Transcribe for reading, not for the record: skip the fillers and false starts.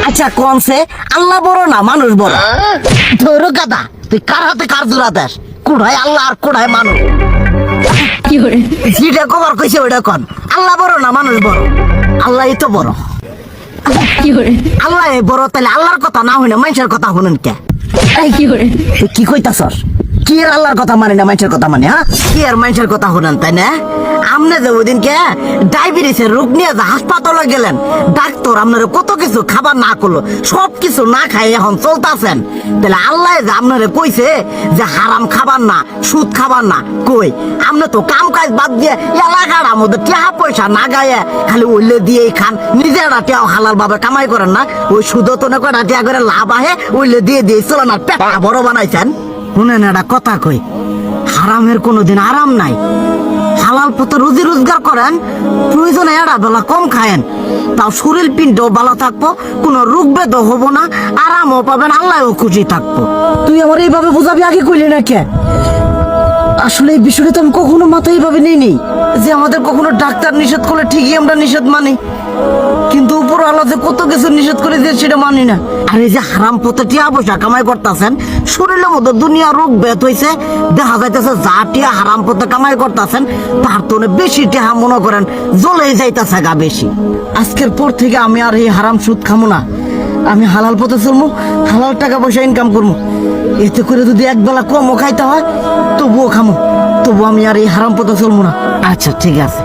আচ্ছা কোনছে আল্লাহ বড় না মানুষ বড়? ধরো গাদা, তুই কার হাতে কার জোড়া দেশ? কোড়ায় আল্লাহ আর কোড়ায় মানুষ। যেটা কবার কইছে ওইটা কন। আল্লাহ বড় না মানুষ বড়? আল্লাহই তো বড়। আল্লাহ বড়, তাহলে আল্লাহর কথা না হইনা মানুষের কথা শুনেন কে? তুই কি কইতাছস? কি আর আল্লাহর কথা মানে না মানুষের কথা মানে? হ্যাঁ, কি আর মানুষের কথা শুনেন তাই না? আমনে যে ওই দিনকে ডায়াবেটিসের রোগ নিয়ে যে হাসপাতালে গেলেন, ডাক্তার আপনার কত কিছু খাবার না করলো, সব কিছু না খাই এখন চলতেছেন। তাহলে আল্লাহ যে আপনারে কইছে যে হারাম খাবার না, সুদ খাবার না, কই আপনি তো কাম কাজ বাদ দিয়ে এলাকার আমাদের টাকা পয়সা না গায়ে খালি ওইলে দিয়েই খান, নিজেরা টেও হালাল ভাবে কামাই করেন না, ওই সুদও তো না করে টিয়া করে লাভ আহে ওইলে দিয়ে দিয়ে চলেন আর পেটা বড় বানাইছেন। শুনেন একটা কথা কই, হারামের কোনোদিন আরাম নাই। হালাল পথে রুজি রোজগার করেন, প্রয়োজনে এড়া বেলা কম খায়েন, তাও শরীর পিণ্ডও ভালো থাকবো, কোনো রোগ বেদও হবো না, আরামও পাবেন, আল্লাহও খুশি থাকবো। তুই আমার এইভাবে বুঝাবি আগে কইলি না কে? আসলে এই বিষয়টা তো আমি কখনো মাথায় এইভাবে নিইনি যে আমাদের কখনো ডাক্তার নিষেধ করলে ঠিকই আমরা নিষেধ মানি, কিন্তু উপর আল্লাহ যে কত কিছু নিষেধ করে দিয়ে সেটা মানি না। আর এই যে হারাম পথে টিয়া পয়সা কামাই করতেছেন, শরীরের মধ্যে দুনিয়া রোগ ব্যাত হয়েছে, দেখা যাইতেছে যা টিয়া হারাম পথে কামাই করতেছেন তার তো বেশি টিয়া মনে করেন জ্বলে যাইতেছে গা বেশি। আজকের পর থেকে আমি আর এই হারাম সুদ খামো না, আমি হালাল পথে চলবো, হালাল টাকা পয়সা ইনকাম করবো। এতে করে যদি একবেলা কমও খাইতে হয় তবুও খামো, তবু আমি আর এই হারাম পথে চলবো না। আচ্ছা ঠিক আছে।